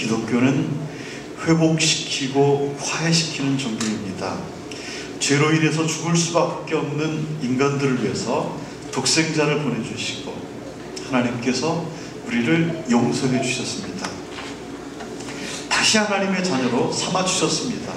기독교는 회복시키고 화해시키는 종교입니다. 죄로 인해서 죽을 수밖에 없는 인간들을 위해서 독생자를 보내주시고 하나님께서 우리를 용서해 주셨습니다. 다시 하나님의 자녀로 삼아주셨습니다.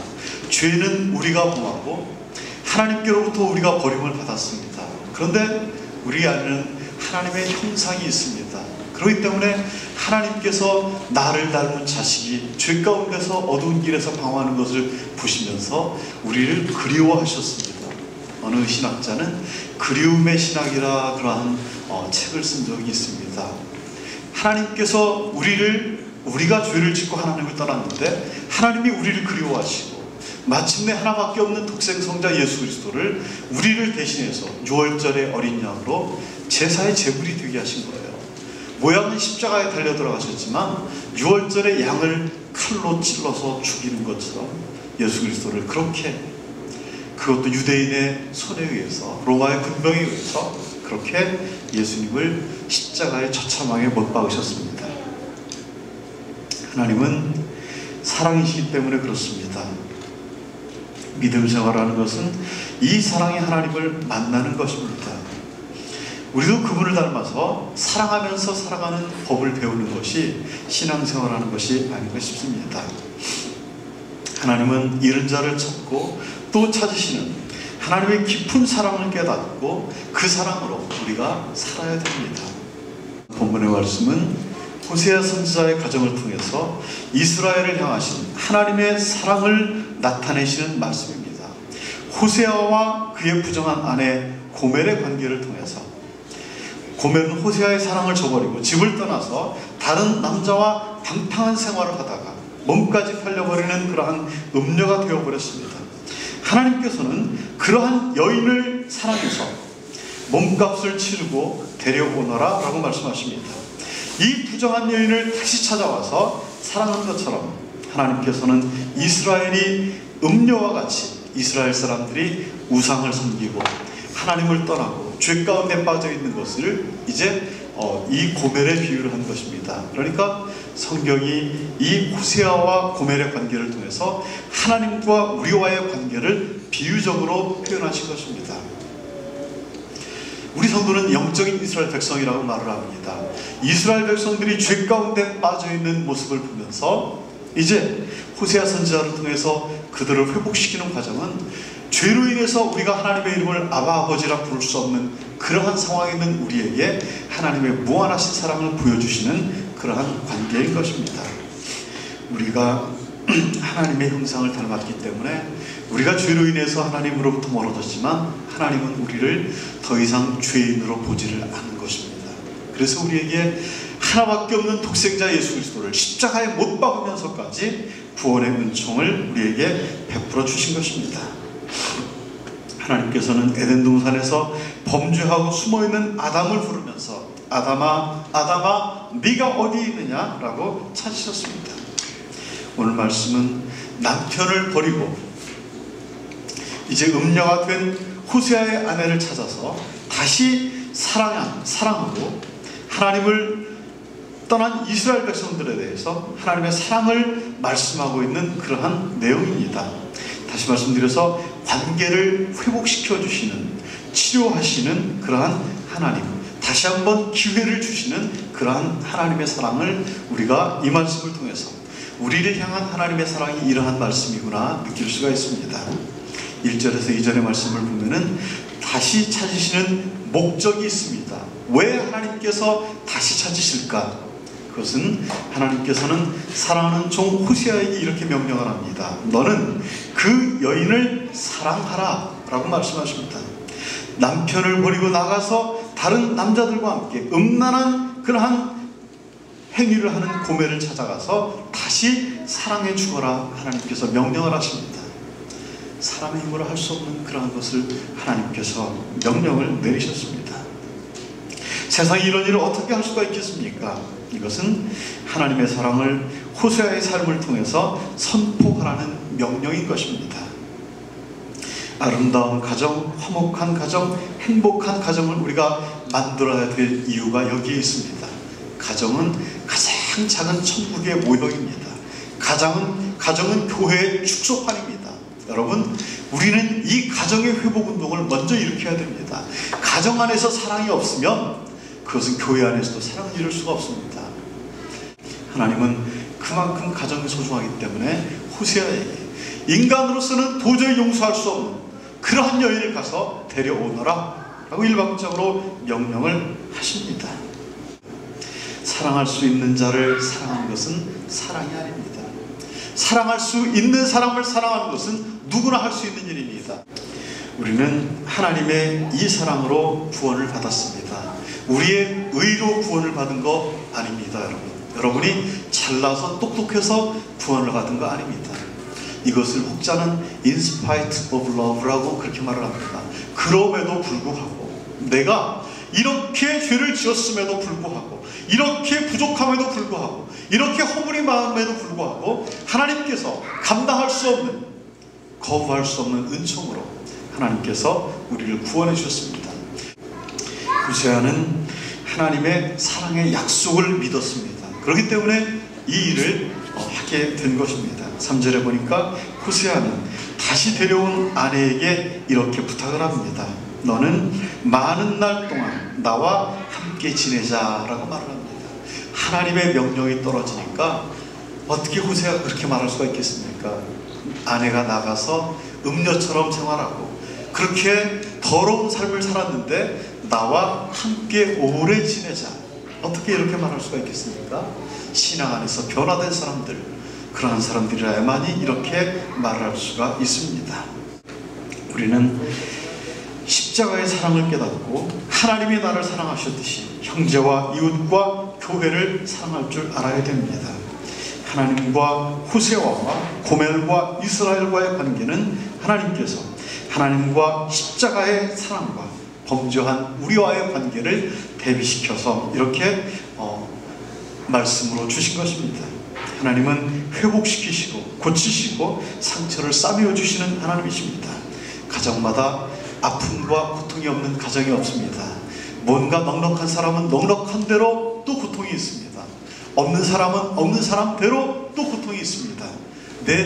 죄는 우리가 범하고 하나님께로부터 우리가 버림을 받았습니다. 그런데 우리 안에는 하나님의 형상이 있습니다. 그렇기 때문에 하나님께서 나를 닮은 자식이 죄 가운데서 어두운 길에서 방황하는 것을 보시면서 우리를 그리워하셨습니다. 어느 신학자는 그리움의 신학이라 그러한 책을 쓴 적이 있습니다. 하나님께서 우리가 죄를 짓고 하나님을 떠났는데 하나님이 우리를 그리워하시고 마침내 하나밖에 없는 독생성자 예수 그리스도를 우리를 대신해서 유월절의 어린 양으로 제사의 제물이 되게 하신 거예요. 모양은 십자가에 달려 들어가셨지만 유월절의 양을 칼로 찔러서 죽이는 것처럼 예수 그리스도를 그렇게, 그것도 유대인의 손에 의해서, 로마의 군병에 의해서 그렇게 예수님을 십자가의 처참하게 못 박으셨습니다. 하나님은 사랑이시기 때문에 그렇습니다. 믿음 생활하는 것은 이 사랑의 하나님을 만나는 것입니다. 우리도 그분을 닮아서 사랑하면서 살아가는 법을 배우는 것이 신앙생활하는 것이 아닌가 싶습니다. 하나님은 잃은 자를 찾고 또 찾으시는 하나님의 깊은 사랑을 깨닫고 그 사랑으로 우리가 살아야 됩니다. 본문의 말씀은 호세아 선지자의 가정을 통해서 이스라엘을 향하신 하나님의 사랑을 나타내시는 말씀입니다. 호세아와 그의 부정한 아내 고멜의 관계를 통해서, 고멜은 호세아의 사랑을 저버리고 집을 떠나서 다른 남자와 방탕한 생활을 하다가 몸까지 팔려버리는 그러한 음녀가 되어버렸습니다. 하나님께서는 그러한 여인을 사랑해서 몸값을 치르고 데려오너라 라고 말씀하십니다. 이 부정한 여인을 다시 찾아와서 사랑한 것처럼 하나님께서는 이스라엘이 음녀와 같이, 이스라엘 사람들이 우상을 섬기고 하나님을 떠나고 죄 가운데 빠져 있는 것을 이제 이 고멜에 비유를 한 것입니다. 그러니까 성경이 이 호세아와 고멜의 관계를 통해서 하나님과 우리와의 관계를 비유적으로 표현하신 것입니다. 우리 성도는 영적인 이스라엘 백성이라고 말을 합니다. 이스라엘 백성들이 죄 가운데 빠져 있는 모습을 보면서 이제 호세아 선지자를 통해서 그들을 회복시키는 과정은 죄로 인해서 우리가 하나님의 이름을 아바 아버지라 부를 수 없는 그러한 상황에 있는 우리에게 하나님의 무한하신 사랑을 보여주시는 그러한 관계인 것입니다. 우리가 하나님의 형상을 닮았기 때문에 우리가 죄로 인해서 하나님으로부터 멀어졌지만 하나님은 우리를 더 이상 죄인으로 보지를 않는 것입니다. 그래서 우리에게 하나밖에 없는 독생자 예수 그리스도를 십자가에 못 박으면서까지 구원의 은총을 우리에게 베풀어 주신 것입니다. 하나님께서는 에덴 동산에서 범죄하고 숨어있는 아담을 부르면서 아담아 아담아 네가 어디 있느냐 라고 찾으셨습니다. 오늘 말씀은 남편을 버리고 이제 음녀가 된 호세아의 아내를 찾아서 다시 사랑으로 하나님을 떠난 이스라엘 백성들에 대해서 하나님의 사랑을 말씀하고 있는 그러한 내용입니다. 다시 말씀드려서 관계를 회복시켜 주시는, 치료하시는 그러한 하나님, 다시 한번 기회를 주시는 그러한 하나님의 사랑을 우리가 이 말씀을 통해서 우리를 향한 하나님의 사랑이 이러한 말씀이구나 느낄 수가 있습니다. 1절에서 2절의 말씀을 보면은 다시 찾으시는 목적이 있습니다. 왜 하나님께서 다시 찾으실까? 그것은 하나님께서는 사랑하는 종 호세아에게 이렇게 명령을 합니다. 너는 그 여인을 사랑하라 라고 말씀하십니다. 남편을 버리고 나가서 다른 남자들과 함께 음란한 그러한 행위를 하는 고멜을 찾아가서 다시 사랑해 주거라 하나님께서 명령을 하십니다. 사람의 힘으로 할 수 없는 그러한 것을 하나님께서 명령을 내리셨습니다. 세상에 이런 일을 어떻게 할 수가 있겠습니까? 이것은 하나님의 사랑을 호세아의 삶을 통해서 선포하라는 명령인 것입니다. 아름다운 가정, 화목한 가정, 행복한 가정을 우리가 만들어야 될 이유가 여기에 있습니다. 가정은 가장 작은 천국의 모형입니다. 가정은 교회의 축소판입니다. 여러분, 우리는 이 가정의 회복 운동을 먼저 일으켜야 됩니다. 가정 안에서 사랑이 없으면 그것은 교회 안에서도 사랑을 이룰 수가 없습니다. 하나님은 그만큼 가정이 소중하기 때문에 호세아에게 인간으로서는 도저히 용서할 수 없는 그러한 여인을 가서 데려오너라 라고 일방적으로 명령을 하십니다. 사랑할 수 있는 자를 사랑하는 것은 사랑이 아닙니다. 사랑할 수 있는 사람을 사랑하는 것은 누구나 할 수 있는 일입니다. 우리는 하나님의 이 사랑으로 구원을 받았습니다. 우리의 의로 구원을 받은 거 아닙니다. 여러분이 잘나서 똑똑해서 구원을 받은 거 아닙니다. 이것을 혹자는 in spite of love라고 그렇게 말을 합니다. 그럼에도 불구하고, 내가 이렇게 죄를 지었음에도 불구하고, 이렇게 부족함에도 불구하고, 이렇게 허물이 많음에도 불구하고 하나님께서 감당할 수 없는, 거부할 수 없는 은총으로 하나님께서 우리를 구원해 주셨습니다. 호세아는 하나님의 사랑의 약속을 믿었습니다. 그렇기 때문에 이 일을 하게 된 것입니다. 3절에 보니까 호세아는 다시 데려온 아내에게 이렇게 부탁을 합니다. 너는 많은 날 동안 나와 함께 지내자라고 말을 합니다. 하나님의 명령이 떨어지니까 어떻게 호세아가 그렇게 말할 수가 있겠습니까? 아내가 나가서 음녀처럼 생활하고 그렇게 더러운 삶을 살았는데 나와 함께 오래 지내자, 어떻게 이렇게 말할 수가 있겠습니까? 신앙 안에서 변화된 사람들, 그러한 사람들이라야만이 이렇게 말할 수가 있습니다. 우리는 십자가의 사랑을 깨닫고 하나님이 나를 사랑하셨듯이 형제와 이웃과 교회를 사랑할 줄 알아야 됩니다. 하나님과 호세아와 고멜과 이스라엘과의 관계는 하나님께서 하나님과 십자가의 사랑과 범죄한 우리와의 관계를 대비시켜서 이렇게 말씀으로 주신 것입니다. 하나님은 회복시키시고 고치시고 상처를 싸매어 주시는 하나님이십니다. 가정마다 아픔과 고통이 없는 가정이 없습니다. 뭔가 넉넉한 사람은 넉넉한 대로 또 고통이 있습니다. 없는 사람은 없는 사람대로 또 고통이 있습니다.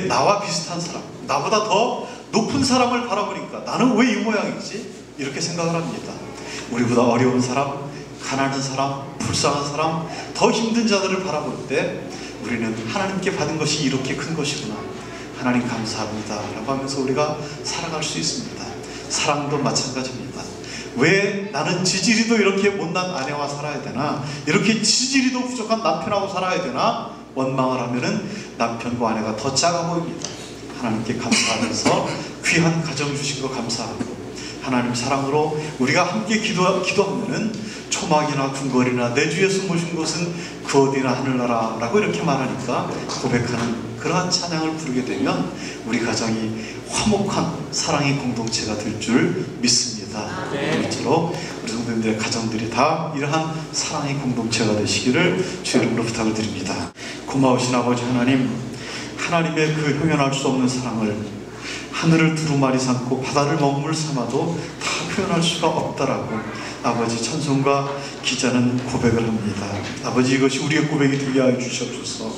나와 비슷한 사람, 나보다 더 높은 사람을 바라보니까 나는 왜 이 모양이지? 이렇게 생각을 합니다. 우리보다 어려운 사람, 가난한 사람, 불쌍한 사람, 더 힘든 자들을 바라볼 때 우리는 하나님께 받은 것이 이렇게 큰 것이구나, 하나님 감사합니다 라고 하면서 우리가 살아갈 수 있습니다. 사랑도 마찬가지입니다. 왜 나는 지지리도 이렇게 못난 아내와 살아야 되나, 이렇게 지지리도 부족한 남편하고 살아야 되나 원망을 하면은 남편과 아내가 더 작아 보입니다. 하나님께 감사하면서 귀한 가정 주신 거 감사하고, 하나님 사랑으로 우리가 함께 기도하면은 초막이나 궁궐이나 내 주에 숨으신 곳은 그 어디나 하늘나라 라고 이렇게 말하니까 고백하는 그러한 찬양을 부르게 되면 우리 가정이 화목한 사랑의 공동체가 될 줄 믿습니다. 이처럼 우리 성도님들의 가정들이 다 이러한 사랑의 공동체가 되시기를 주의 이름으로 부탁을 드립니다. 고마우신 아버지 하나님, 하나님의 그 형용할 수 없는 사랑을 하늘을 두루마리 삼고 바다를 먹물 삼아도 다 표현할 수가 없다라고 아버지 찬송가 기자는 고백을 합니다. 아버지, 이것이 우리의 고백이 되게 하여 주시옵소서.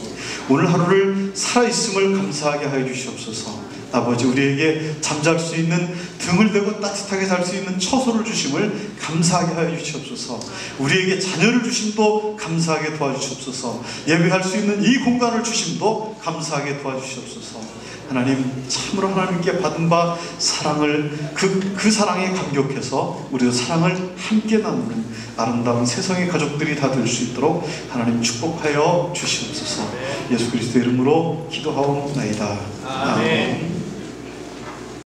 오늘 하루를 살아있음을 감사하게 하여 주시옵소서. 아버지, 우리에게 잠잘 수 있는, 등을 대고 따뜻하게 잘 수 있는 처소를 주심을 감사하게 하여 주시옵소서. 우리에게 자녀를 주심도 감사하게 도와주시옵소서. 예배할 수 있는 이 공간을 주심도 감사하게 도와주시옵소서. 하나님, 참으로 하나님께 받은 바 사랑을 그 사랑에 감격해서 우리도 사랑을 함께 나누는 아름다운 세상의 가족들이 다 될 수 있도록 하나님 축복하여 주시옵소서. 예수 그리스도의 이름으로 기도하옵나이다. 아멘.